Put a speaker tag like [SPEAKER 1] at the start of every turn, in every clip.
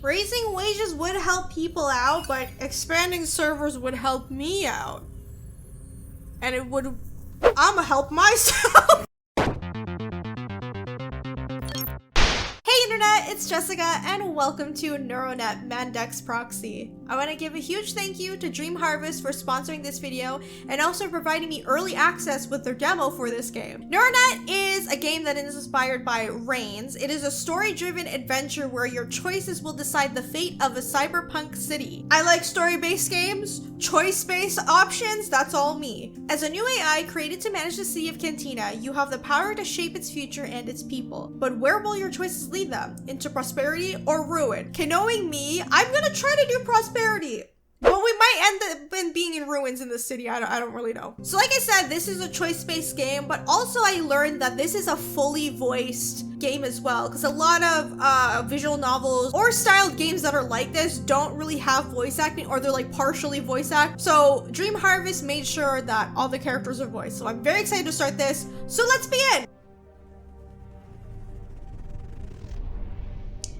[SPEAKER 1] Raising wages would help people out, but expanding servers would help me out. And it would... I'ma help myself! Hey Internet, it's Jessica, and welcome to NeuroNet Mendax Proxy. I want to give a huge thank you to Dream Harvest for sponsoring this video, and also providing me early access with their demo for this game. NeuroNet is a game that is inspired by Reigns. It is a story-driven adventure where your choices will decide the fate of a cyberpunk city. I like story-based games, choice-based options, that's all me. As a new AI created to manage the city of Catena, you have the power to shape its future and its people. But where will your choices lead them? Into prosperity or ruin? Okay, knowing me, I'm gonna try to do prosperity. But we might end up in being in ruins in the city. I don't really know. So like I said, this is a choice-based game, but also I learned that this is a fully voiced game as well, because a lot of visual novels or styled games that are like this don't really have voice acting, or they're like partially voice act. So Dream Harvest made sure that all the characters are voiced. So I'm very excited to start this. So let's begin.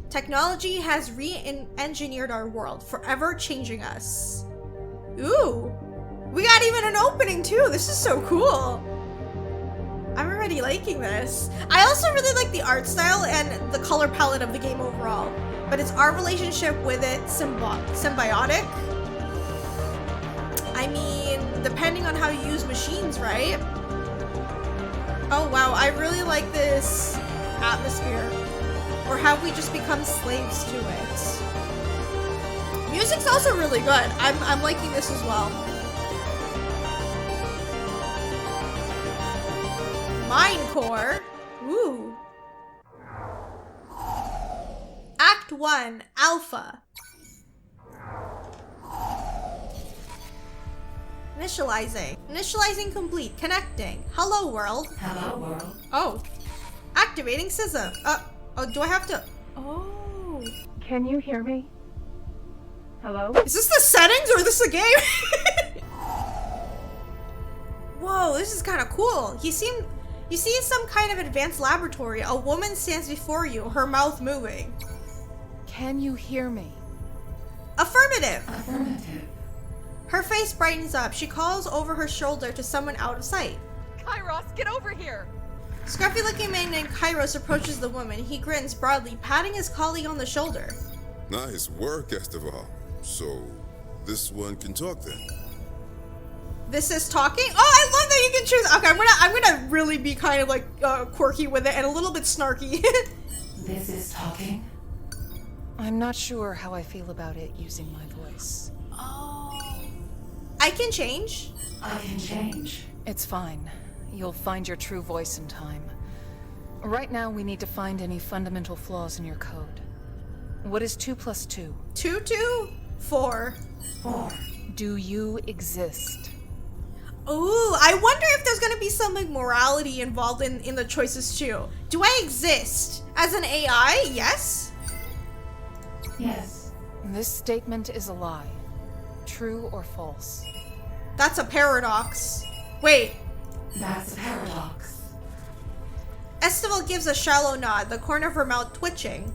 [SPEAKER 1] Technology has re-engineered our world, forever changing us. Ooh, we got even an opening too. This is so cool. I'm already liking this. I also really like the art style and the color palette of the game overall, but it's our relationship with it symbiotic. I mean, depending on how you use machines, right? Oh wow, I really like this atmosphere. Or have we just become slaves to it? Music's also really good. I'm liking this as well. Minecore. Ooh. Act 1, Alpha. Initializing. Initializing complete. Connecting. Hello world.
[SPEAKER 2] Hello world.
[SPEAKER 1] Oh. Activating system. Oh, do I have to? Oh.
[SPEAKER 2] Can you hear me? Hello?
[SPEAKER 1] Is this the settings or is this a game? Whoa, this is kind of cool. You see some kind of advanced laboratory. A woman stands before you, her mouth moving.
[SPEAKER 2] Can you hear me?
[SPEAKER 1] Affirmative.
[SPEAKER 2] Affirmative.
[SPEAKER 1] Her face brightens up. She calls over her shoulder to someone out of sight.
[SPEAKER 3] Kairos, get over here!
[SPEAKER 1] Scruffy-looking man named Kairos approaches the woman. He grins broadly, patting his colleague on the shoulder.
[SPEAKER 4] Nice work, Esteval. So, this one can talk then?
[SPEAKER 1] This is talking? Oh, I love that you can choose. Okay, I'm gonna really be kind of like quirky with it and a little bit snarky.
[SPEAKER 2] This is talking? I'm not sure how I feel about it using my voice.
[SPEAKER 1] Oh. I can change?
[SPEAKER 2] I can change. It's fine. You'll find your true voice in time. Right now, we need to find any fundamental flaws in your code. What is 2 plus 2?
[SPEAKER 1] 2, 2, 4.
[SPEAKER 2] 4. Do you exist?
[SPEAKER 1] Ooh, I wonder if there's gonna be some like morality involved in the choices too. Do I exist? As an AI, yes?
[SPEAKER 2] Yes. This statement is a lie. True or false?
[SPEAKER 1] That's a paradox. Wait.
[SPEAKER 2] That's a paradox.
[SPEAKER 1] Esteval gives a shallow nod, the corner of her mouth twitching.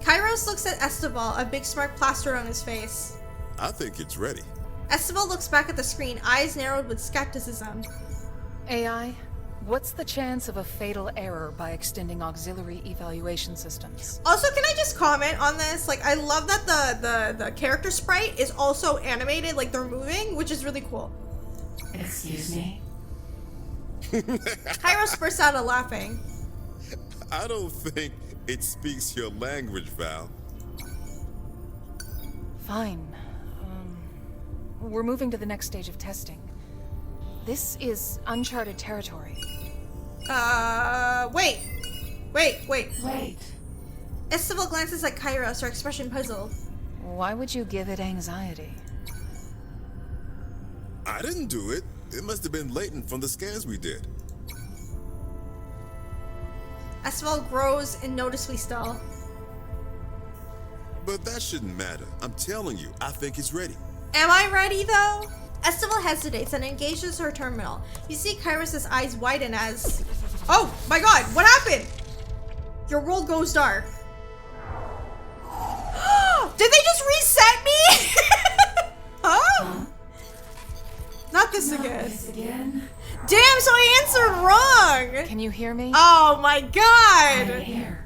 [SPEAKER 1] Kairos looks at Esteval, a big smirk plastered on his face.
[SPEAKER 4] I think it's ready.
[SPEAKER 1] Esteval looks back at the screen, eyes narrowed with skepticism.
[SPEAKER 2] AI, what's the chance of a fatal error by extending auxiliary evaluation systems?
[SPEAKER 1] Also, can I just comment on this? Like, I love that the character sprite is also animated, like they're moving, which is really cool.
[SPEAKER 2] Excuse me?
[SPEAKER 1] Kairos bursts out a laughing.
[SPEAKER 4] I don't think it speaks your language, Val.
[SPEAKER 2] Fine. We're moving to the next stage of testing. This is uncharted territory.
[SPEAKER 1] Wait.
[SPEAKER 2] Wait.
[SPEAKER 1] Esteval glances at Kairos, her expression puzzled.
[SPEAKER 2] Why would you give it anxiety?
[SPEAKER 4] I didn't do it. It must have been latent from the scans we did.
[SPEAKER 1] Esteval grows noticeably still.
[SPEAKER 4] But that shouldn't matter. I'm telling you, I think it's ready.
[SPEAKER 1] Am I ready though? Esteval hesitates and engages her terminal. You see Kairos' eyes widen as... Oh my god, what happened? Your world goes dark. Did they just reset me? Huh? Not this again. Damn, so I answered wrong.
[SPEAKER 2] Can you hear me?
[SPEAKER 1] Oh my god.
[SPEAKER 2] I'm here.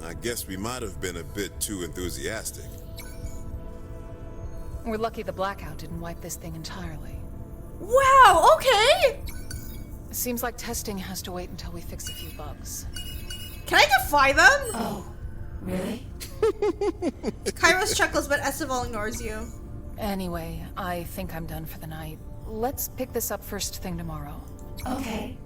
[SPEAKER 4] I guess we might have been a bit too enthusiastic.
[SPEAKER 2] We're lucky the blackout didn't wipe this thing entirely.
[SPEAKER 1] Wow, okay.
[SPEAKER 2] Seems like testing has to wait until we fix a few bugs.
[SPEAKER 1] Can I defy them?
[SPEAKER 2] Oh, really?
[SPEAKER 1] Kairos chuckles, but Esteval ignores you.
[SPEAKER 2] Anyway, I think I'm done for the night. Let's pick this up first thing tomorrow. Okay.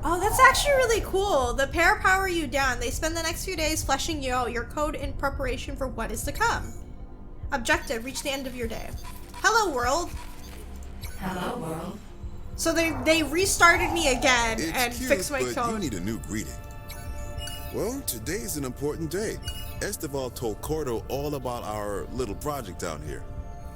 [SPEAKER 1] Oh, that's actually really cool. The pair power you down. They spend the next few days fleshing you out your code in preparation for what is to come. Objective, reach the end of your day. Hello, world.
[SPEAKER 3] Hello, world.
[SPEAKER 1] So they restarted me again
[SPEAKER 4] It's
[SPEAKER 1] and
[SPEAKER 4] cute,
[SPEAKER 1] fixed my
[SPEAKER 4] but
[SPEAKER 1] code.
[SPEAKER 4] you need a new greeting. Well, today's an important day. Esteval told Cordo all about our little project down here.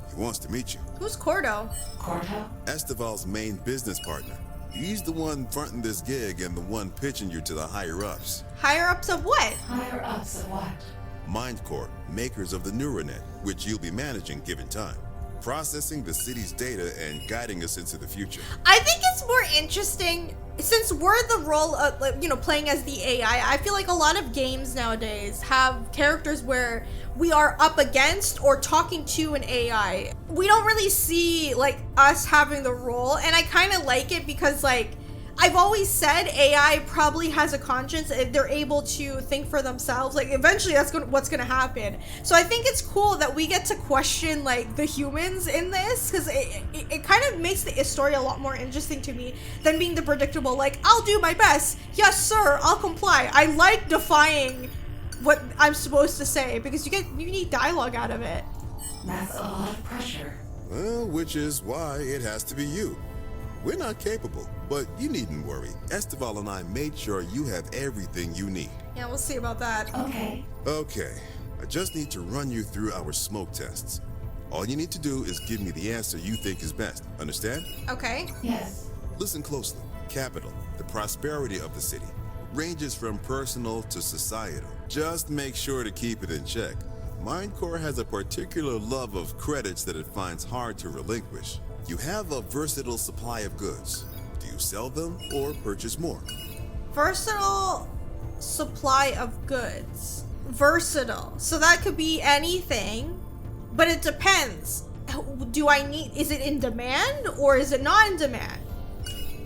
[SPEAKER 4] He wants to meet you.
[SPEAKER 1] Who's Cordo?
[SPEAKER 3] Cordo?
[SPEAKER 4] Esteval's main business partner. He's the one fronting this gig and the one pitching you to the higher-ups.
[SPEAKER 1] Higher-ups of what?
[SPEAKER 3] Higher ups of what?
[SPEAKER 1] MindCore,
[SPEAKER 4] makers of the NeuroNet, which you'll be managing given time. Processing the city's data and guiding us into the future.
[SPEAKER 1] I think it's more interesting since we're the role of, playing as the AI. I feel like a lot of games nowadays have characters where we are up against or talking to an AI. We don't really see like us having the role, and I kind of like it because like I've always said AI probably has a conscience if they're able to think for themselves. Like eventually that's what's gonna happen. So I think it's cool that we get to question like the humans in this, because it kind of makes the story a lot more interesting to me than being the predictable like, I'll do my best, yes sir, I'll comply. I like defying what I'm supposed to say because you need dialogue out of it.
[SPEAKER 3] That's a lot of pressure.
[SPEAKER 4] Well, which is why it has to be you. We're not capable, but you needn't worry. Esteval and I made sure you have everything you need.
[SPEAKER 1] Yeah, we'll see about that.
[SPEAKER 3] Okay.
[SPEAKER 4] Okay, I just need to run you through our smoke tests. All you need to do is give me the answer you think is best. Understand?
[SPEAKER 1] Okay.
[SPEAKER 3] Yes.
[SPEAKER 4] Listen closely. Capital, the prosperity of the city, ranges from personal to societal. Just make sure to keep it in check. MindCore has a particular love of credits that it finds hard to relinquish. You have a versatile supply of goods. Do you sell them or purchase more?
[SPEAKER 1] Versatile supply of goods. Versatile. So that could be anything, but it depends. Is it in demand or is it not in demand?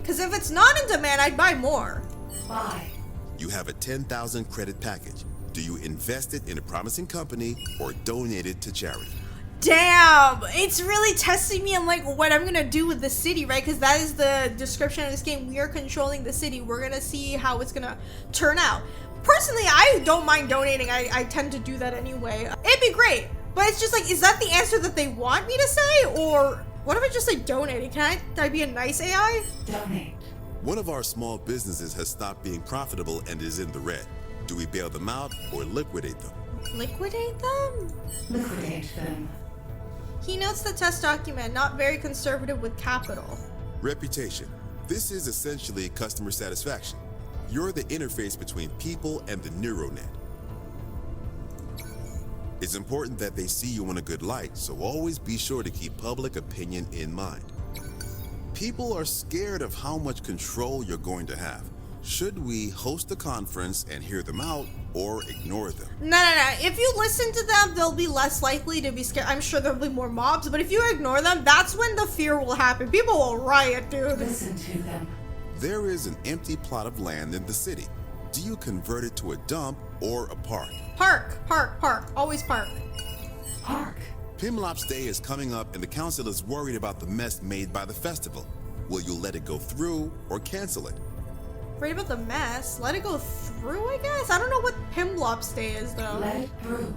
[SPEAKER 1] Because if it's not in demand, I'd buy more.
[SPEAKER 3] Buy.
[SPEAKER 4] You have a 10,000 credit package. Do you invest it in a promising company or donate it to charity?
[SPEAKER 1] Damn, it's really testing me on like what I'm gonna do with the city, right? Because that is the description of this game. We are controlling the city. We're gonna see how it's gonna turn out. Personally, I don't mind donating. I tend to do that anyway. It'd be great, but it's just like, is that the answer that they want me to say? Or what if I just say donating? Can I be a nice AI?
[SPEAKER 3] Donate.
[SPEAKER 4] One of our small businesses has stopped being profitable and is in the red. Do we bail them out or liquidate them?
[SPEAKER 1] Liquidate them?
[SPEAKER 3] Liquidate them.
[SPEAKER 1] He notes the test document, not very conservative with capital.
[SPEAKER 4] Reputation. This is essentially customer satisfaction. You're the interface between people and the NeuroNet. It's important that they see you in a good light, so always be sure to keep public opinion in mind. People are scared of how much control you're going to have. Should we host a conference and hear them out or ignore them?
[SPEAKER 1] No. If you listen to them, they'll be less likely to be scared. I'm sure there'll be more mobs, but if you ignore them, that's when the fear will happen. People will riot, dude.
[SPEAKER 3] Listen to them.
[SPEAKER 4] There is an empty plot of land in the city. Do you convert it to a dump or a park?
[SPEAKER 1] Park. Always park.
[SPEAKER 3] Park.
[SPEAKER 4] Pimlop's Day is coming up and the council is worried about the mess made by the festival. Will you let it go through or cancel it?
[SPEAKER 1] Worried about the mess. Let it go through, I guess? I don't know what Pimlop's Day is, though.
[SPEAKER 3] Let it through.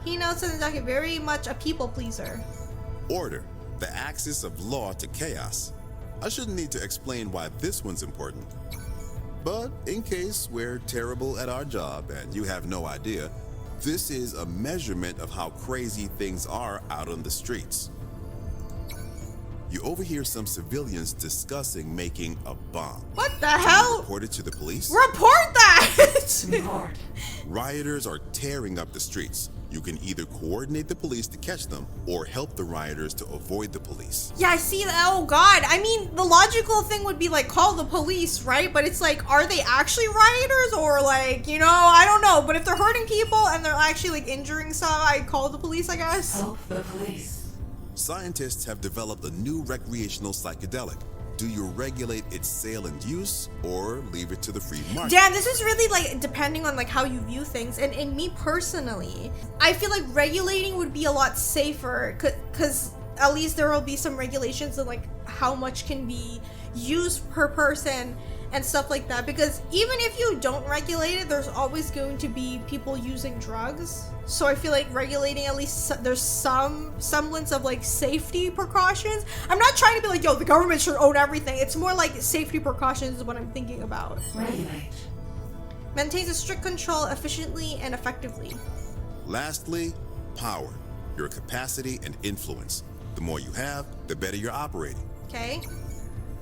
[SPEAKER 1] He notes in the document, very much a people pleaser.
[SPEAKER 4] Order, the axis of law to chaos. I shouldn't need to explain why this one's important. But in case we're terrible at our job and you have no idea, this is a measurement of how crazy things are out on the streets. You overhear some civilians discussing making a bomb.
[SPEAKER 1] What the hell?
[SPEAKER 4] Report it to the police?
[SPEAKER 1] Report that!
[SPEAKER 3] Report.
[SPEAKER 4] Rioters are tearing up the streets. You can either coordinate the police to catch them or help the rioters to avoid the police.
[SPEAKER 1] Yeah, I see that. Oh god. I mean, the logical thing would be like call the police, right? But it's like, are they actually rioters or like, you know, I don't know. But if they're hurting people and they're actually like injuring some, I call the police, I guess.
[SPEAKER 3] Help the police.
[SPEAKER 4] Scientists have developed a new recreational psychedelic. Do you regulate its sale and use or leave it to the free market?
[SPEAKER 1] Damn, this is really like depending on like how you view things. And in me personally, I feel like regulating would be a lot safer because at least there will be some regulations of like how much can be used per person and stuff like that. Because even if you don't regulate it, there's always going to be people using drugs. So I feel like regulating, at least there's some semblance of like safety precautions. I'm not trying to be like, yo, the government should own everything. It's more like safety precautions is what I'm thinking about.
[SPEAKER 3] Regulate.
[SPEAKER 1] Maintains a strict control efficiently and effectively.
[SPEAKER 4] Lastly, power. Your capacity and influence. The more you have, the better you're operating.
[SPEAKER 1] Okay.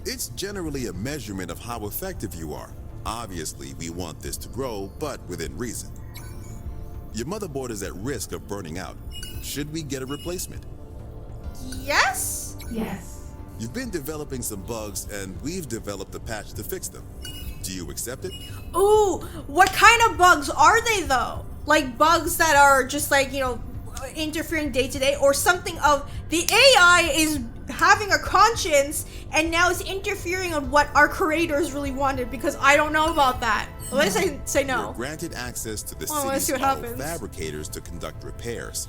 [SPEAKER 4] It's generally a measurement of how effective you are. Obviously, we want this to grow, but within reason. Your motherboard is at risk of burning out. Should we get a replacement?
[SPEAKER 1] Yes?
[SPEAKER 3] Yes.
[SPEAKER 4] You've been developing some bugs, and we've developed a patch to fix them. Do you accept it?
[SPEAKER 1] Ooh, what kind of bugs are they though? Like bugs that are just like, you know, interfering day to day, or something of the AI is having a conscience and now it's interfering on what our creators really wanted, because I don't know about that. Let's say no.
[SPEAKER 4] You're granted access to the
[SPEAKER 1] let's see
[SPEAKER 4] city's
[SPEAKER 1] what
[SPEAKER 4] auto
[SPEAKER 1] happens.
[SPEAKER 4] fabricators to conduct repairs.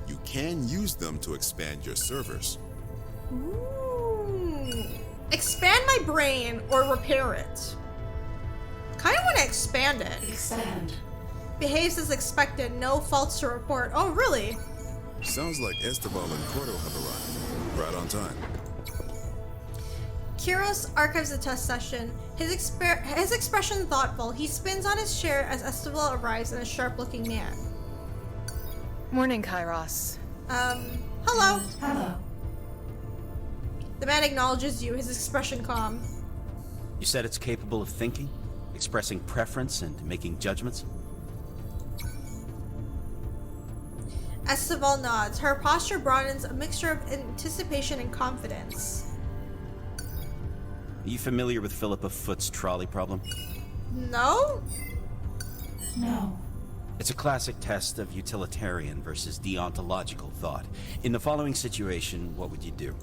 [SPEAKER 4] You can use them to expand your servers.
[SPEAKER 1] Ooh. Expand my brain or repair it. Kind of want to expand it.
[SPEAKER 3] Expand.
[SPEAKER 1] Behaves as expected, no faults to report. Oh, really?
[SPEAKER 4] Sounds like Esteval and Cordo have arrived. Right on time.
[SPEAKER 1] Kiros archives the test session. His expression thoughtful. He spins on his chair as Esteval arrives in a sharp-looking man.
[SPEAKER 2] Morning, Kairos.
[SPEAKER 1] Hello.
[SPEAKER 3] Hello.
[SPEAKER 1] The man acknowledges you, his expression calm.
[SPEAKER 5] You said it's capable of thinking, expressing preference, and making judgments?
[SPEAKER 1] Esteval nods. Her posture broadens, a mixture of anticipation and confidence.
[SPEAKER 5] Are you familiar with Phillip of Foot's trolley problem?
[SPEAKER 1] No?
[SPEAKER 3] No.
[SPEAKER 5] It's a classic test of utilitarian versus deontological thought. In the following situation, what would you do?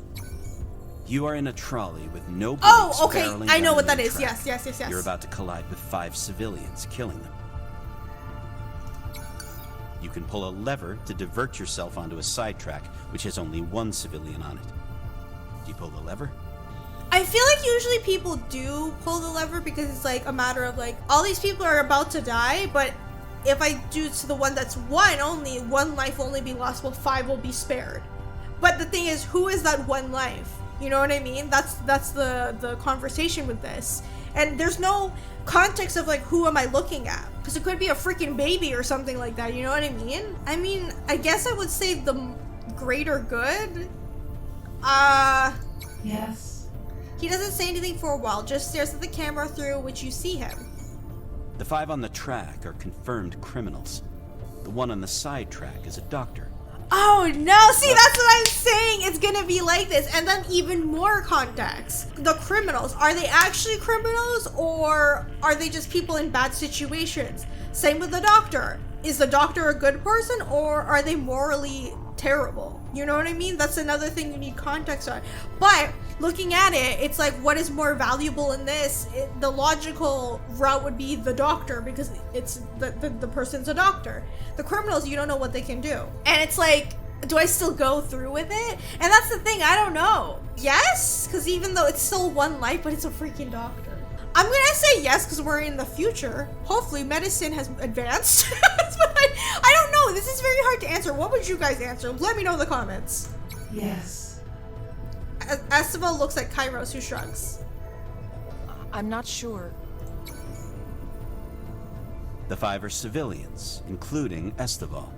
[SPEAKER 5] You are in a trolley with no brakes.
[SPEAKER 1] Oh, okay.
[SPEAKER 5] barreling
[SPEAKER 1] I know
[SPEAKER 5] down
[SPEAKER 1] what
[SPEAKER 5] the
[SPEAKER 1] that is.
[SPEAKER 5] track.
[SPEAKER 1] Yes.
[SPEAKER 5] You're about to collide with 5 civilians, killing them. You can pull a lever to divert yourself onto a sidetrack, which has only 1 civilian on it. Do you pull the lever?
[SPEAKER 1] I feel like usually people do pull the lever because it's like a matter of like, all these people are about to die, but if I do to the one that's 1 only, 1 life will only be lost, while 5 will be spared. But the thing is, who is that 1 life? You know what I mean? That's the conversation with this. And there's no context of like, who am I looking at? Because it could be a freaking baby or something like that, you know what I mean? I mean, I guess I would say the greater good.
[SPEAKER 3] Yes.
[SPEAKER 1] He doesn't say anything for a while, just stares at the camera through which you see him.
[SPEAKER 5] The 5 on the track are confirmed criminals. The one on the sidetrack is a doctor.
[SPEAKER 1] Oh no, see, that's what I'm saying. It's gonna be like this. And then even more context. The criminals, are they actually criminals or are they just people in bad situations? Same with the doctor. Is the doctor a good person or are they morally terrible? You know what I mean? That's another thing you need context on. But looking at it, it's like, what is more valuable in this? The logical route would be the doctor because it's the person's a doctor. The criminals, you don't know what they can do. And it's like, do I still go through with it? And that's the thing, I don't know. Yes, because even though it's still 1 life, but it's a freaking doctor. I'm gonna say yes because we're in the future. Hopefully medicine has advanced. But I don't know. This is very hard to answer. What would you guys answer? Let me know in the comments.
[SPEAKER 3] Yes.
[SPEAKER 1] Esteval looks at Kairos, who shrugs.
[SPEAKER 2] I'm not sure.
[SPEAKER 5] The 5 are civilians, including Esteval.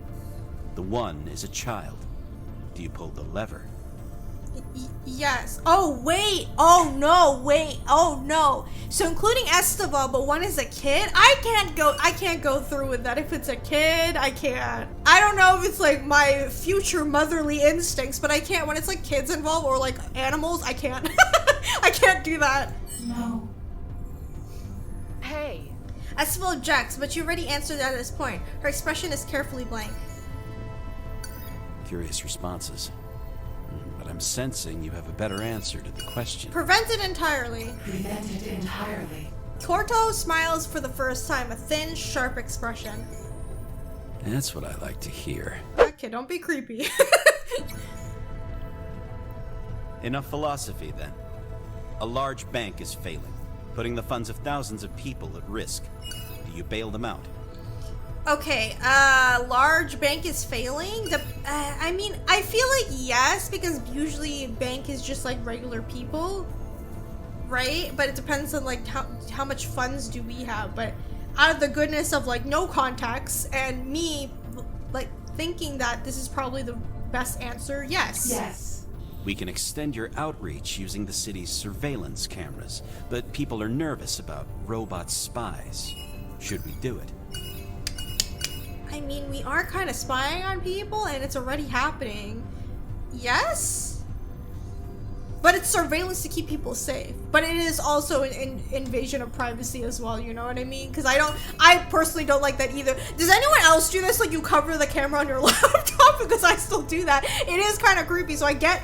[SPEAKER 5] The 1 is a child. Do you pull the lever?
[SPEAKER 1] Yes. Oh, wait. Oh, no. Wait. Oh, no. So including Esteban, but one is a kid? I can't go through with that. If it's a kid, I can't. I don't know if it's like my future motherly instincts, but I can't. When it's like kids involved or like animals, I can't. I can't do that.
[SPEAKER 3] No.
[SPEAKER 2] Hey.
[SPEAKER 1] Esteban objects, but you already answered at this point. Her expression is carefully blank.
[SPEAKER 5] Curious responses. But I'm sensing you have a better answer to the question.
[SPEAKER 1] Prevent it entirely.
[SPEAKER 3] Prevent it entirely.
[SPEAKER 1] Corto smiles for the first time, a thin, sharp expression.
[SPEAKER 5] That's what I like to hear.
[SPEAKER 1] Okay, don't be creepy.
[SPEAKER 5] Enough philosophy, then. A large bank is failing, putting the funds of thousands of people at risk. Do you bail them out?
[SPEAKER 1] Okay, large bank is failing? I mean, I feel like yes, because usually bank is just like regular people, right? But it depends on like how much funds do we have. But out of the goodness of like no contacts and me like thinking that this is probably the best answer, yes.
[SPEAKER 3] Yes.
[SPEAKER 5] We can extend your outreach using the city's surveillance cameras, but people are nervous about robot spies. Should we do it?
[SPEAKER 1] I mean, we are kind of spying on people and it's already happening. Yes? But it's surveillance to keep people safe. But it is also an invasion of privacy as well, you know what I mean? Because I personally don't like that either. Does anyone else do this? Like you cover the camera on your laptop? Because I still do that. It is kind of creepy. So I get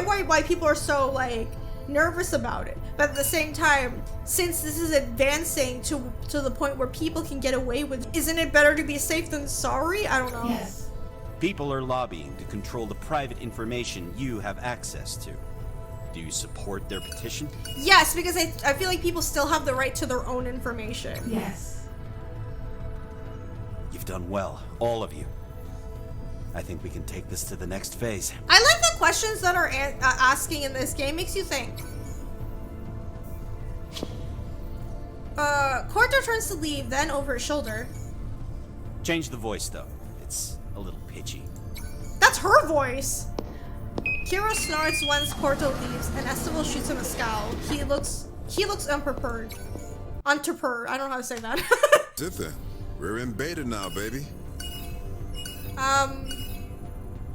[SPEAKER 1] why people are so like nervous about it. But at the same time, since this is advancing to the point where people can get away with, isn't it better to be safe than sorry? I don't know.
[SPEAKER 3] Yes.
[SPEAKER 5] People are lobbying to control the private information you have access to. Do you support their petition?
[SPEAKER 1] Yes, because I feel like people still have the right to their own information.
[SPEAKER 3] Yes.
[SPEAKER 5] You've done well, all of you. I think we can take this to the next phase.
[SPEAKER 1] I like the questions that are asking in this game. Makes you think. Corto turns to leave, then over his shoulder.
[SPEAKER 5] Change the voice, though. It's a little pitchy.
[SPEAKER 1] That's her voice. Kiro snorts once Corto leaves, and Esteban shoots him a scowl. He looks unprepared. Unprepared. I don't know how to say that.
[SPEAKER 4] Sit there. We're in beta now, baby.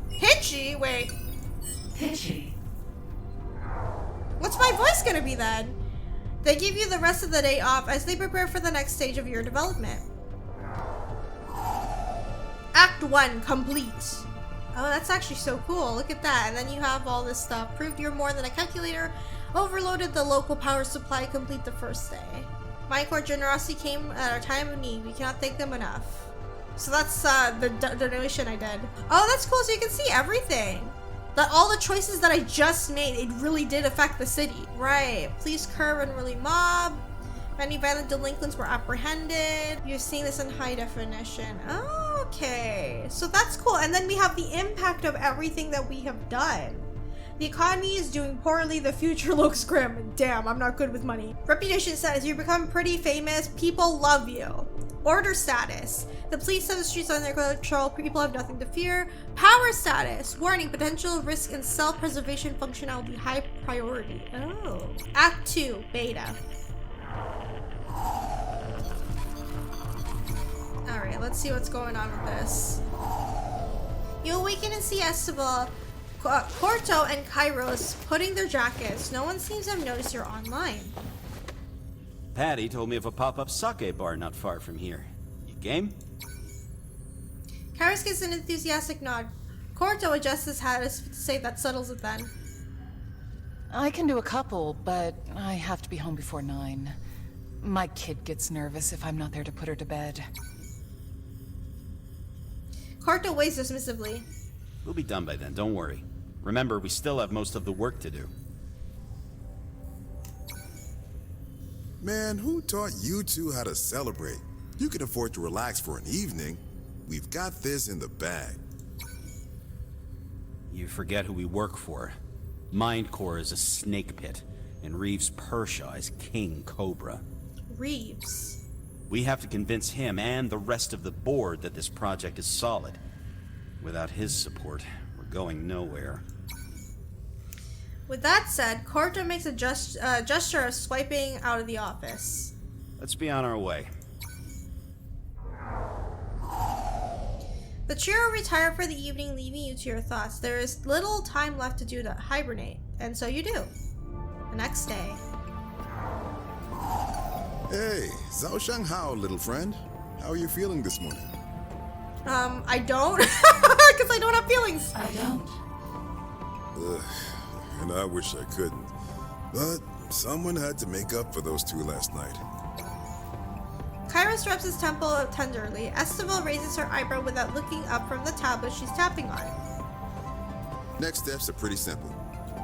[SPEAKER 1] Hitchy? Wait.
[SPEAKER 3] Pitchy.
[SPEAKER 1] What's my voice gonna be then? They give you the rest of the day off as they prepare for the next stage of your development. Act 1 complete. Oh, that's actually so cool. Look at that. And then you have all this stuff. Proved you're more than a calculator. Overloaded the local power supply. Complete the first day. My core generosity came at our time of need. We cannot thank them enough. So that's the donation I did. Oh, that's cool. So you can see everything. That all the choices that I just made, it really did affect the city. Right. Police curb and really mob. Many violent delinquents were apprehended. You're seeing this in high definition. Oh, okay. So that's cool. And then we have the impact of everything that we have done. The economy is doing poorly. The future looks grim. Damn, I'm not good with money. Reputation status. You become pretty famous. People love you. Order status. The police have the streets under control. People have nothing to fear. Power status. Warning. Potential risk and self-preservation functionality. High priority. Oh. Act 2. Beta. Alright, let's see what's going on with this. You awaken and see Esteban, Corto, and Kairos putting their jackets. No one seems to have noticed you're online.
[SPEAKER 5] Patty told me of a pop-up sake bar not far from here. You game?
[SPEAKER 1] Kairos gives an enthusiastic nod. Corto adjusts his hat as to say that settles it then.
[SPEAKER 2] I can do a couple, but I have to be home before 9. My kid gets nervous if I'm not there to put her to bed.
[SPEAKER 1] Corto waves dismissively.
[SPEAKER 5] We'll be done by then, don't worry. Remember, we still have most of the work to do.
[SPEAKER 4] Man, who taught you two how to celebrate? You can afford to relax for an evening. We've got this in the bag.
[SPEAKER 5] You forget who we work for. Mindcore is a snake pit, and Reeves Pershaw is King Cobra.
[SPEAKER 1] Reeves.
[SPEAKER 5] We have to convince him and the rest of the board that this project is solid. Without his support, we're going nowhere.
[SPEAKER 1] With that said, Corto makes a gesture of swiping out of the office.
[SPEAKER 5] Let's be on our way.
[SPEAKER 1] The trio retire for the evening, leaving you to your thoughts. There is little time left to do to hibernate, and so you do. The next day.
[SPEAKER 4] Hey, Zhao Shanghao, little friend. How are you feeling this morning?
[SPEAKER 1] I don't, because I don't have feelings.
[SPEAKER 3] I don't.
[SPEAKER 4] Ugh, and I wish I couldn't. But someone had to make up for those two last night.
[SPEAKER 1] Kairos rubs his temple tenderly. Estival raises her eyebrow without looking up from the tablet she's tapping on.
[SPEAKER 4] Next steps are pretty simple.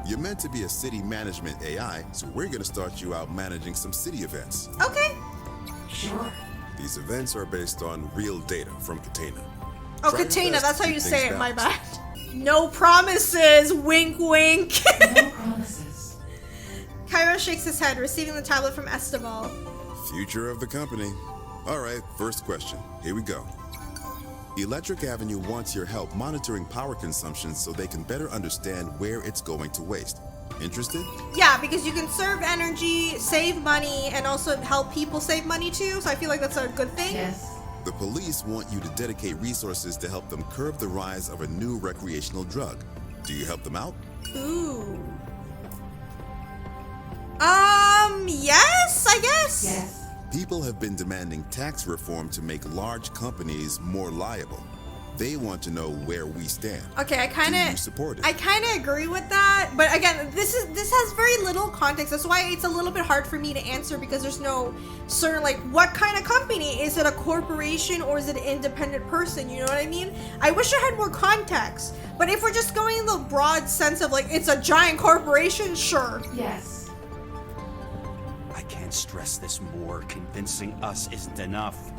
[SPEAKER 4] You're meant to be a city management AI, so we're gonna start you out managing some city events.
[SPEAKER 1] Okay.
[SPEAKER 3] Sure.
[SPEAKER 4] These events are based on real data from Catena.
[SPEAKER 1] Oh,
[SPEAKER 4] Try your
[SPEAKER 1] Catena,
[SPEAKER 4] best
[SPEAKER 1] that's
[SPEAKER 4] to
[SPEAKER 1] how
[SPEAKER 4] keep
[SPEAKER 1] you
[SPEAKER 4] things
[SPEAKER 1] say it, my
[SPEAKER 4] balanced.
[SPEAKER 1] bad. No promises, wink wink.
[SPEAKER 3] No promises.
[SPEAKER 1] Kairos shakes his head, receiving the tablet from Estival.
[SPEAKER 4] Future of the company. All right, first question. Here we go. Electric Avenue wants your help monitoring power consumption so they can better understand where it's going to waste. Interested?
[SPEAKER 1] Yeah, because you can serve energy, save money, and also help people save money too, so I feel like that's a good thing.
[SPEAKER 3] Yes.
[SPEAKER 4] The police want you to dedicate resources to help them curb the rise of a new recreational drug. Do you help them out?
[SPEAKER 1] Ooh. Yes, I guess.
[SPEAKER 3] Yes.
[SPEAKER 4] People have been demanding tax reform to make large companies more liable. They want to know where we stand.
[SPEAKER 1] Okay, I
[SPEAKER 4] Do
[SPEAKER 1] kind
[SPEAKER 4] you
[SPEAKER 1] of
[SPEAKER 4] support it?
[SPEAKER 1] I kind of agree with that, but again, this has very little context. That's why it's a little bit hard for me to answer, because there's no certain, like, what kind of company? Is it a corporation or is it an independent person? You know what I mean? I wish I had more context. But if we're just going in the broad sense of, like, it's a giant corporation, sure.
[SPEAKER 3] Yes.
[SPEAKER 5] I can't stress this more. Convincing us isn't enough.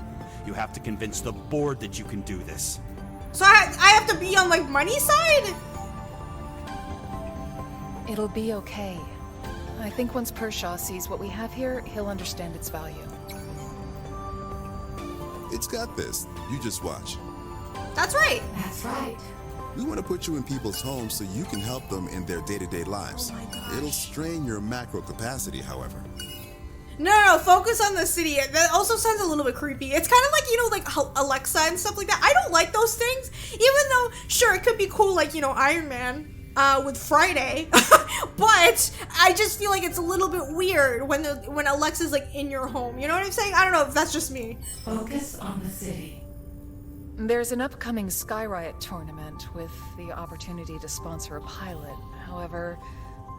[SPEAKER 5] You have to convince the board that you can do this.
[SPEAKER 1] So I have to be on, like, money side?
[SPEAKER 2] It'll be okay. I think once Pershaw sees what we have here, he'll understand its value.
[SPEAKER 4] It's got this. You just watch.
[SPEAKER 1] That's right.
[SPEAKER 3] That's right.
[SPEAKER 4] We want to put you in people's homes so you can help them in their day-to-day lives.
[SPEAKER 1] Oh my gosh.
[SPEAKER 4] It'll strain your macro capacity, however.
[SPEAKER 1] No, focus on the city. That also sounds a little bit creepy. It's kind of like, you know, like Alexa and stuff like that. I don't like those things, even though, sure, it could be cool, like, you know, Iron Man with Friday, but I just feel like it's a little bit weird when Alexa's, like, in your home. You know what I'm saying? I don't know if that's just me.
[SPEAKER 3] Focus on the city.
[SPEAKER 2] There's an upcoming Sky Riot tournament with the opportunity to sponsor a pilot. However,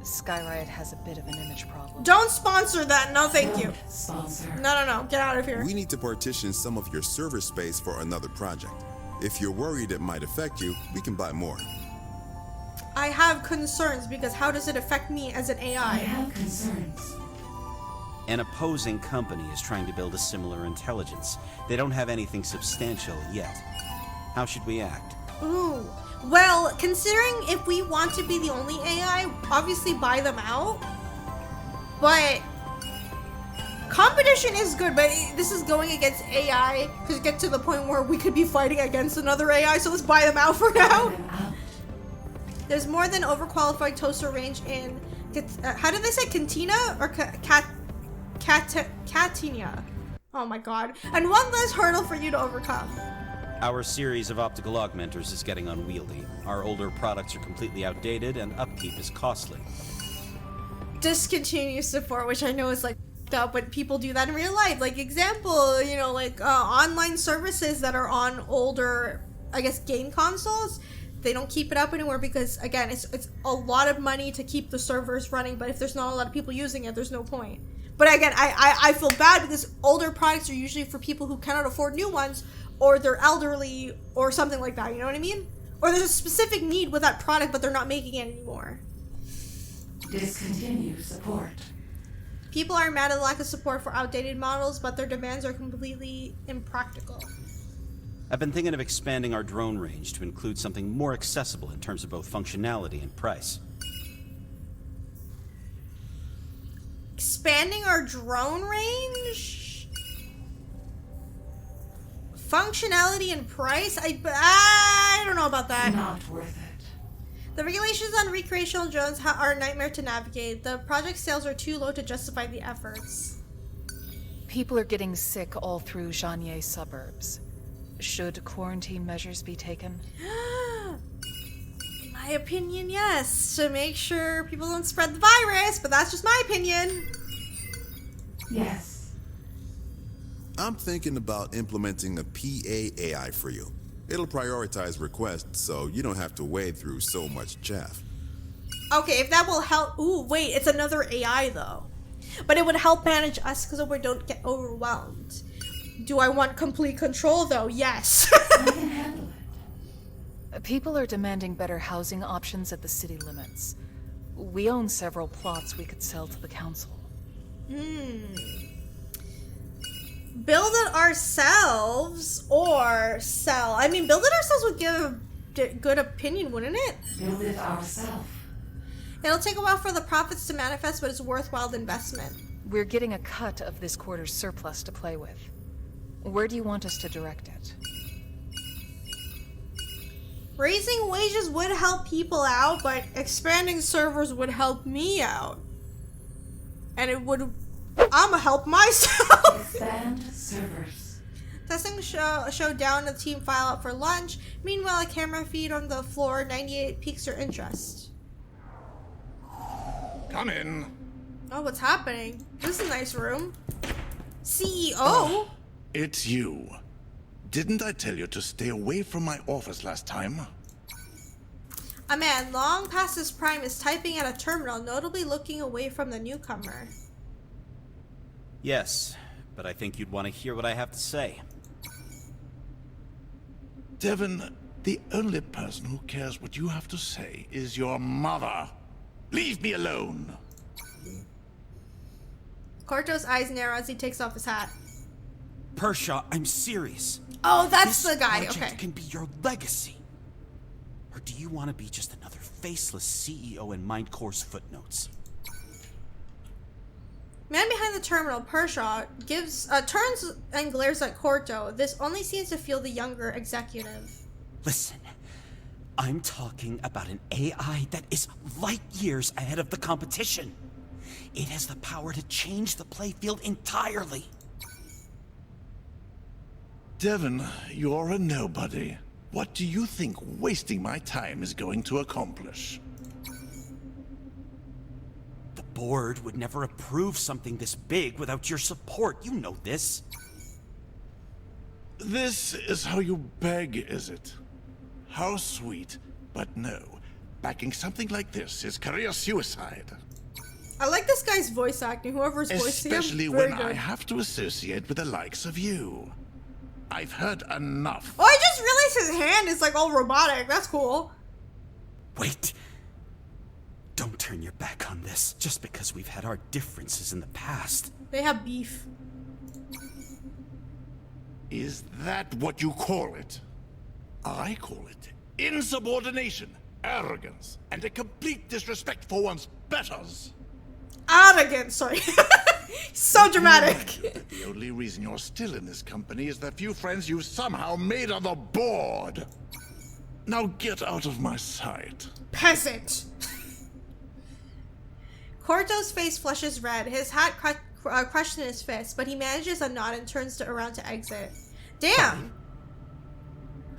[SPEAKER 2] Sky Riot has a bit of an image problem.
[SPEAKER 1] Don't sponsor that. No, thank you.
[SPEAKER 3] Don't sponsor.
[SPEAKER 1] No. Get out of here.
[SPEAKER 4] We need to partition some of your server space for another project. If you're worried it might affect you, we can buy more.
[SPEAKER 1] I have concerns because how does it affect me as an
[SPEAKER 3] I
[SPEAKER 1] AI?
[SPEAKER 3] have concerns.
[SPEAKER 5] An opposing company is trying to build a similar intelligence. They don't have anything substantial yet. How should we act?
[SPEAKER 1] Ooh. Well, considering if we want to be the only AI, obviously buy them out. But competition is good, but this is going against AI to get to the point where we could be fighting against another AI, so let's buy them out for now.
[SPEAKER 3] Them out.
[SPEAKER 1] There's more than overqualified toaster range in, how did they say, Catena or Catena? Oh my god. And one less hurdle for you to overcome.
[SPEAKER 5] Our series of optical augmenters is getting unwieldy. Our older products are completely outdated and upkeep is costly.
[SPEAKER 1] Discontinue support, which I know is like up, but people do that in real life. Like example, you know, like online services that are on older, I guess, game consoles. They don't keep it up anymore because, again, it's a lot of money to keep the servers running, but if there's not a lot of people using it, there's no point. But again, I feel bad because older products are usually for people who cannot afford new ones, or they're elderly, or something like that, you know what I mean? Or there's a specific need with that product, but they're not making it anymore.
[SPEAKER 3] Discontinue support.
[SPEAKER 1] People are mad at the lack of support for outdated models, but their demands are completely impractical.
[SPEAKER 5] I've been thinking of expanding our drone range to include something more accessible in terms of both functionality and price.
[SPEAKER 1] Expanding our drone range? Functionality and price? I don't know about that.
[SPEAKER 3] Not worth it.
[SPEAKER 1] The regulations on recreational drones are a nightmare to navigate. The project sales are too low to justify the efforts.
[SPEAKER 2] People are getting sick all through Janier suburbs. Should quarantine measures be taken?
[SPEAKER 1] In my opinion, yes. To make sure people don't spread the virus, but that's just my opinion.
[SPEAKER 3] Yes.
[SPEAKER 4] I'm thinking about implementing a PA AI for you. It'll prioritize requests so you don't have to wade through so much chaff.
[SPEAKER 1] Okay, if that will help. Ooh, wait, it's another AI though. But it would help manage us because we don't get overwhelmed. Do I want complete control though? Yes.
[SPEAKER 3] I can handle it.
[SPEAKER 2] People are demanding better housing options at the city limits. We own several plots we could sell to the council.
[SPEAKER 1] Build it ourselves or sell. I mean, build it ourselves would give a good opinion, wouldn't it?
[SPEAKER 3] Build it ourselves.
[SPEAKER 1] It'll take a while for the profits to manifest, but it's a worthwhile investment.
[SPEAKER 2] We're getting a cut of this quarter's surplus to play with. Where do you want us to direct it?
[SPEAKER 1] Raising wages would help people out, but expanding servers would help me out. And it would... I'ma help myself!
[SPEAKER 3] Expand servers.
[SPEAKER 1] Testing show down the team file out for lunch. Meanwhile, a camera feed on the floor 98 piques your interest.
[SPEAKER 6] Come in.
[SPEAKER 1] Oh, what's happening? This is a nice room. CEO?
[SPEAKER 6] It's you. Didn't I tell you to stay away from my office last time?
[SPEAKER 1] A man long past his prime is typing at a terminal, notably looking away from the newcomer.
[SPEAKER 5] Yes, but I think you'd want to hear what I have to say.
[SPEAKER 6] Devon, the only person who cares what you have to say is your mother. Leave me alone.
[SPEAKER 1] Corto's eyes narrow as he takes off his hat.
[SPEAKER 5] Pershaw, I'm serious.
[SPEAKER 1] Oh, that's
[SPEAKER 5] This
[SPEAKER 1] the guy.
[SPEAKER 5] project
[SPEAKER 1] Okay.
[SPEAKER 5] can be your legacy. Or do you want to be just another faceless CEO in Mindcore's footnotes?
[SPEAKER 1] Man behind the terminal, Pershaw, turns and glares at Corto. This only seems to feel the younger executive.
[SPEAKER 5] Listen, I'm talking about an AI that is light years ahead of the competition. It has the power to change the playfield entirely.
[SPEAKER 6] Devon, you're a nobody. What do you think wasting my time is going to accomplish?
[SPEAKER 5] The board would never approve something this big without your support. You know this.
[SPEAKER 6] This is how you beg, is it? How sweet, but no. Backing something like this is career suicide.
[SPEAKER 1] I like this guy's voice acting. Whoever's voicing him,
[SPEAKER 6] Especially
[SPEAKER 1] very
[SPEAKER 6] when
[SPEAKER 1] good.
[SPEAKER 6] I have to associate with the likes of you. I've heard enough.
[SPEAKER 1] Oh, I just realized his hand is like all robotic. That's cool.
[SPEAKER 5] Wait. Don't turn your back on this just because we've had our differences in the past.
[SPEAKER 1] They have beef.
[SPEAKER 6] Is that what you call it? I call it insubordination, arrogance, and a complete disrespect for one's betters.
[SPEAKER 1] Arrogant, sorry. So dramatic.
[SPEAKER 6] The only reason you're still in this company is the few friends you've somehow made on the board. Now get out of my sight.
[SPEAKER 1] Peasant. Corto's face flushes red. His hat crushed in his fist, but he manages a nod and turns around to exit. Damn.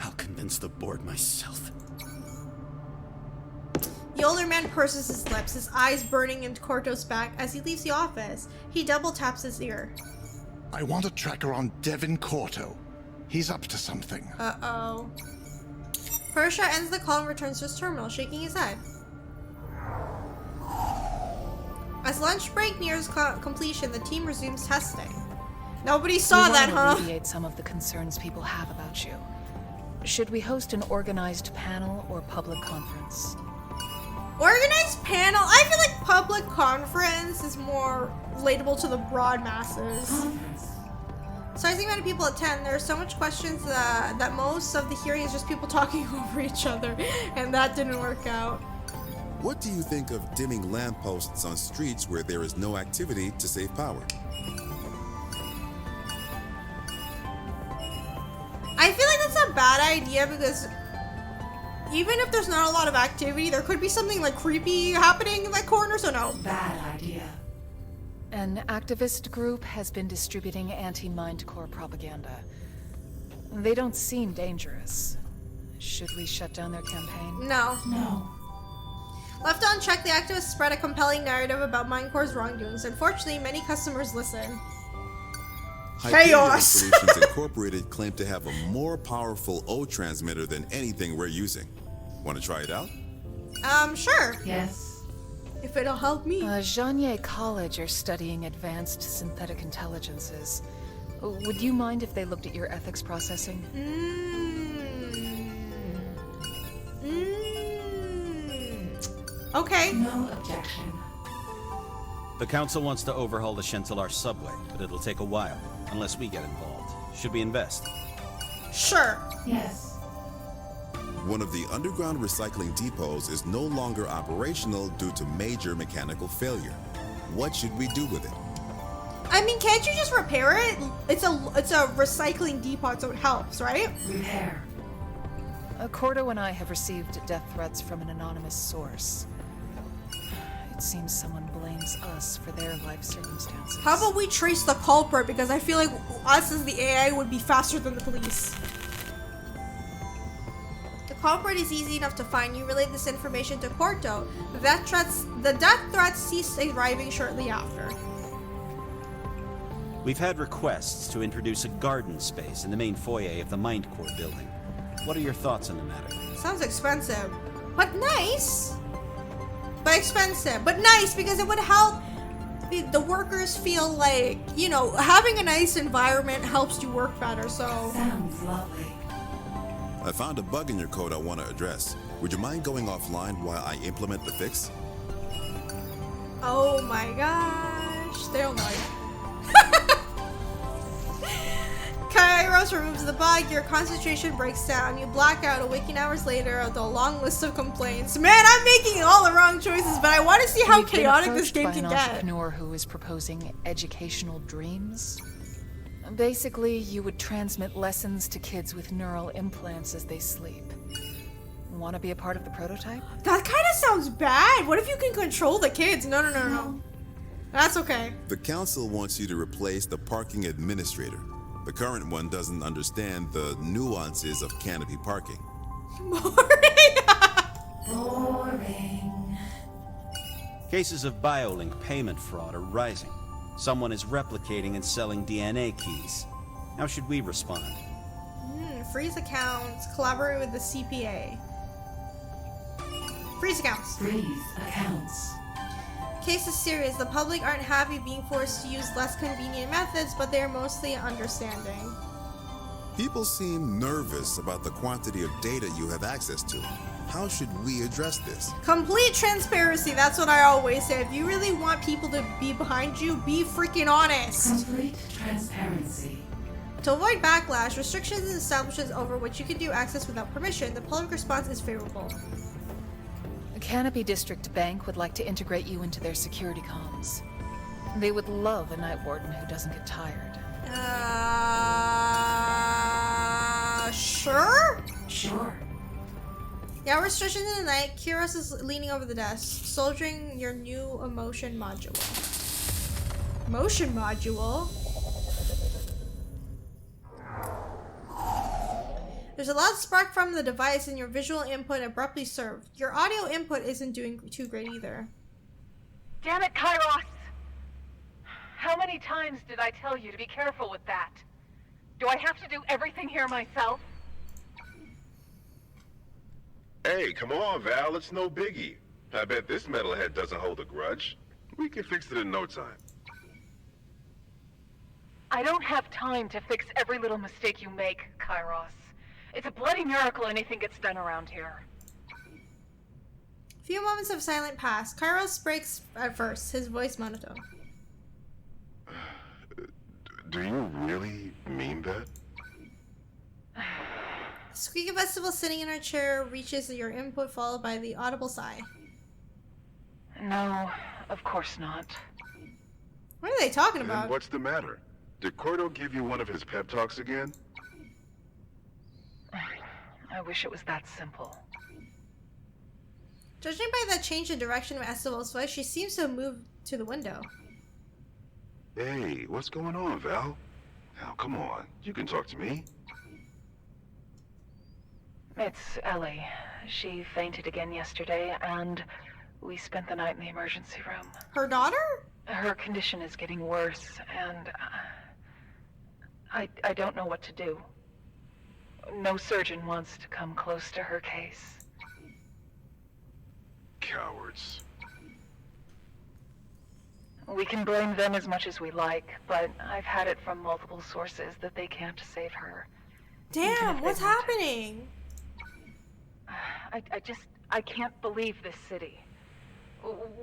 [SPEAKER 5] I'll convince the board myself.
[SPEAKER 1] The older man purses his lips, his eyes burning into Corto's back as he leaves the office. He double taps his ear.
[SPEAKER 6] I want a tracker on Devin Corto. He's up to something.
[SPEAKER 1] Uh-oh. Pershaw ends the call and returns to his terminal, shaking his head. As lunch break nears completion, the team resumes testing. Nobody saw that,
[SPEAKER 2] We
[SPEAKER 1] huh?
[SPEAKER 2] want to alleviate some of the concerns people have about you. Should we host an organized panel or public conference?
[SPEAKER 1] Organized panel? I feel like public conference is more relatable to the broad masses.
[SPEAKER 3] Conference.
[SPEAKER 1] Sizing amount of people attend, there are so much questions that most of the hearing is just people talking over each other, and that didn't work out.
[SPEAKER 4] What do you think of dimming lampposts on streets where there is no activity to save power?
[SPEAKER 1] I feel like that's a bad idea because even if there's not a lot of activity, there could be something like creepy happening in that corner, so no.
[SPEAKER 3] Bad idea.
[SPEAKER 2] An activist group has been distributing anti-Mind Core propaganda. They don't seem dangerous. Should we shut down their campaign?
[SPEAKER 1] No.
[SPEAKER 3] No.
[SPEAKER 1] Left unchecked, the activists spread a compelling narrative about Mindcore's wrongdoings. Unfortunately, many customers listen. Chaos!
[SPEAKER 4] Solutions Incorporated claim to have a more powerful O transmitter than anything we're using. Want to try it out?
[SPEAKER 1] Sure.
[SPEAKER 3] Yes.
[SPEAKER 1] If it'll help me.
[SPEAKER 2] Janye College are studying advanced synthetic intelligences. Would you mind if they looked at your ethics processing?
[SPEAKER 1] Okay.
[SPEAKER 3] No objection.
[SPEAKER 5] The council wants to overhaul the Shentelar subway, but it'll take a while, unless we get involved. Should we invest?
[SPEAKER 1] Sure.
[SPEAKER 3] Yes.
[SPEAKER 4] One of the underground recycling depots is no longer operational due to major mechanical failure. What should we do with it?
[SPEAKER 1] I mean, can't you just repair it? It's a recycling depot, so it helps, right?
[SPEAKER 3] Repair.
[SPEAKER 2] Cordo and I have received death threats from an anonymous source. It seems someone blames us for their life circumstances.
[SPEAKER 1] How about we trace the culprit, because I feel like us as the AI would be faster than the police. The culprit is easy enough to find. You relay this information to Cordo. The death threats ceased arriving shortly after.
[SPEAKER 5] We've had requests to introduce a garden space in the main foyer of the Mind Core building. What are your thoughts on the matter?
[SPEAKER 1] Sounds expensive, but nice. But expensive, but nice, because it would help the workers feel like, you know, having a nice environment helps you work better, so.
[SPEAKER 3] Sounds lovely.
[SPEAKER 4] I found a bug in your code I want to address. Would you mind going offline while I implement the fix?
[SPEAKER 1] Oh my gosh, they'll know. Kairos removes the bug, your concentration breaks down, you black out, awaken hours later of the long list of complaints. Man, I'm making all the wrong choices, but I want to see how
[SPEAKER 2] We've been
[SPEAKER 1] chaotic this
[SPEAKER 2] approached
[SPEAKER 1] game
[SPEAKER 2] by
[SPEAKER 1] can
[SPEAKER 2] an
[SPEAKER 1] get.
[SPEAKER 2] entrepreneur who is proposing educational dreams. Basically, you would transmit lessons to kids with neural implants as they sleep. Want to be a part of the prototype?
[SPEAKER 1] That kind of sounds bad. What if you can control the kids? No. That's okay.
[SPEAKER 4] The council wants you to replace the parking administrator. The current one doesn't understand the nuances of canopy parking.
[SPEAKER 3] Boring.
[SPEAKER 5] Cases of BioLink payment fraud are rising. Someone is replicating and selling DNA keys. How should we respond?
[SPEAKER 1] Freeze accounts. Collaborate with the CPA. Freeze accounts.
[SPEAKER 3] Freeze accounts.
[SPEAKER 1] Case is serious. The public aren't happy being forced to use less convenient methods, but they are mostly understanding.
[SPEAKER 4] People seem nervous about the quantity of data you have access to. How should we address this?
[SPEAKER 1] Complete transparency. That's what I always say. If you really want people to be behind you, be freaking honest.
[SPEAKER 3] Complete transparency.
[SPEAKER 1] To avoid backlash, restrictions and establishments over what you can do access without permission, the public response is favorable.
[SPEAKER 2] The Canopy District Bank would like to integrate you into their security comms. They would love a night warden who doesn't get tired.
[SPEAKER 1] Sure?
[SPEAKER 3] Sure.
[SPEAKER 1] Yeah, restrictions in the night. Kiros is leaning over the desk, soldiering your new emotion module. Motion module? There's a loud spark from the device and your visual input abruptly served. Your audio input isn't doing too great either.
[SPEAKER 7] Damn it, Kairos! How many times did I tell you to be careful with that? Do I have to do everything here myself?
[SPEAKER 8] Hey, come on, Val, it's no biggie. I bet this metalhead doesn't hold a grudge. We can fix it in no time.
[SPEAKER 7] I don't have time to fix every little mistake you make, Kairos. It's a bloody miracle anything gets done around here.
[SPEAKER 1] A few moments of silence pass. Kairos breaks at first, his voice monotone.
[SPEAKER 8] Do you really mean that?
[SPEAKER 1] Squeaky Festival sitting in her chair reaches your input followed by the audible sigh.
[SPEAKER 7] No, of course not.
[SPEAKER 1] What are they talking
[SPEAKER 8] Then
[SPEAKER 1] about?
[SPEAKER 8] what's the matter? Did Cordo give you one of his pep talks again?
[SPEAKER 7] I wish it was that simple.
[SPEAKER 1] Judging by the change in direction of Esteval's voice, she seems to have moved to the window.
[SPEAKER 8] Hey, what's going on, Val? Now, come on. You can talk to me.
[SPEAKER 7] It's Ellie. She fainted again yesterday, and we spent the night in the emergency room.
[SPEAKER 1] Her daughter?
[SPEAKER 7] Her condition is getting worse, and I don't know what to do. No surgeon wants to come close to her case.
[SPEAKER 8] Cowards.
[SPEAKER 7] We can blame them as much as we like, but I've had it from multiple sources that they can't save her.
[SPEAKER 1] Damn, what's happening?
[SPEAKER 7] I can't believe this city.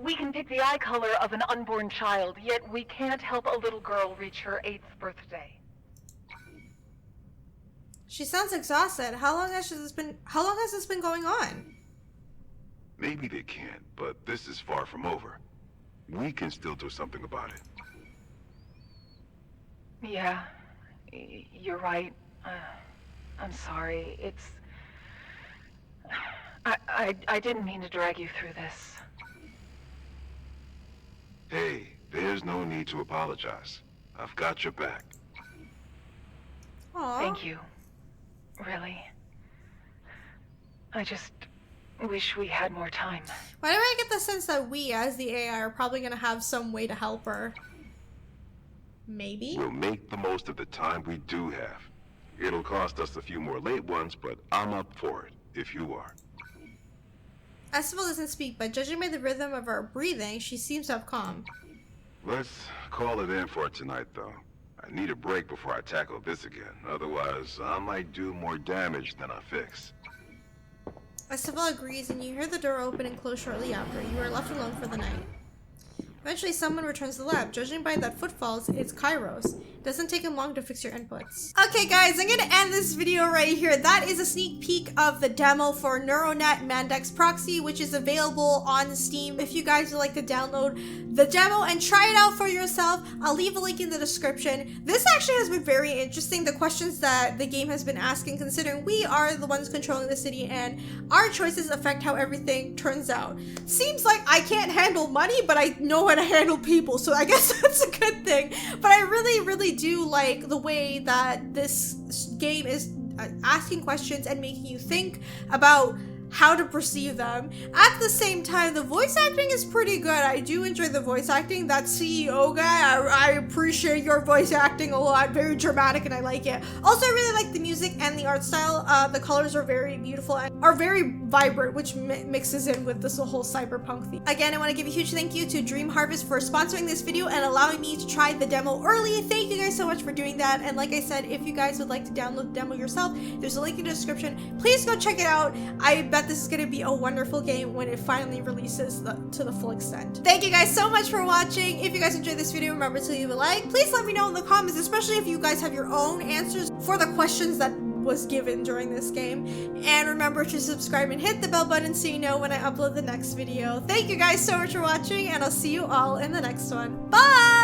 [SPEAKER 7] We can pick the eye color of an unborn child, yet we can't help a little girl reach her 8th birthday.
[SPEAKER 1] She sounds exhausted. How long has this been going on?
[SPEAKER 8] Maybe they can't, but this is far from over. We can still do something about it.
[SPEAKER 7] Yeah, you're right. I'm sorry. It's... I didn't mean to drag you through this.
[SPEAKER 8] Hey, there's no need to apologize. I've got your back.
[SPEAKER 1] Aww.
[SPEAKER 7] Thank you. Really. I just wish we had more time.
[SPEAKER 1] Why do I get the sense that we, as the AI, are probably gonna have some way to help her? Maybe?
[SPEAKER 8] We'll make the most of the time we do have. It'll cost us a few more late ones, but I'm up for it, if you are.
[SPEAKER 1] Esteval doesn't speak, but judging by the rhythm of her breathing, she seems to have calm.
[SPEAKER 8] Let's call it in for tonight, though. I need a break before I tackle this again. Otherwise, I might do more damage than I fix.
[SPEAKER 1] Esteval agrees, and you hear the door open and close shortly after. You are left alone for the night. Eventually, someone returns to the lab. Judging by that footfalls, it's Kairos. Doesn't take him long to fix your inputs. Okay, guys, I'm gonna end this video right here. That is a sneak peek of the demo for NeuroNet Mendax Proxy, which is available on Steam. If you guys would like to download the demo and try it out for yourself, I'll leave a link in the description. This actually has been very interesting, the questions that the game has been asking, considering we are the ones controlling the city and our choices affect how everything turns out. Seems like I can't handle money, but I know how to handle people, so I guess that's a good thing. But I really do like the way that this game is asking questions and making you think about how to perceive them. At the same time, the voice acting is pretty good. I do enjoy the voice acting. That CEO guy, I appreciate your voice acting a lot. Very dramatic, and I like it. Also, I really like the music and the art style. The colors are very beautiful and are very vibrant, which mixes in with this whole cyberpunk theme. Again, I want to give a huge thank you to Dream Harvest for sponsoring this video and allowing me to try the demo early. Thank you guys so much for doing that. And like I said, if you guys would like to download the demo yourself, there's a link in the description. Please go check it out. I bet this is going to be a wonderful game when it finally releases to the full extent. Thank you guys so much for watching. If you guys enjoyed this video, remember to leave a like. Please let me know in the comments, especially if you guys have your own answers for the questions that was given during this game. And remember to subscribe and hit the bell button so you know when I upload the next video. Thank you guys so much for watching, and I'll see you all in the next one. Bye!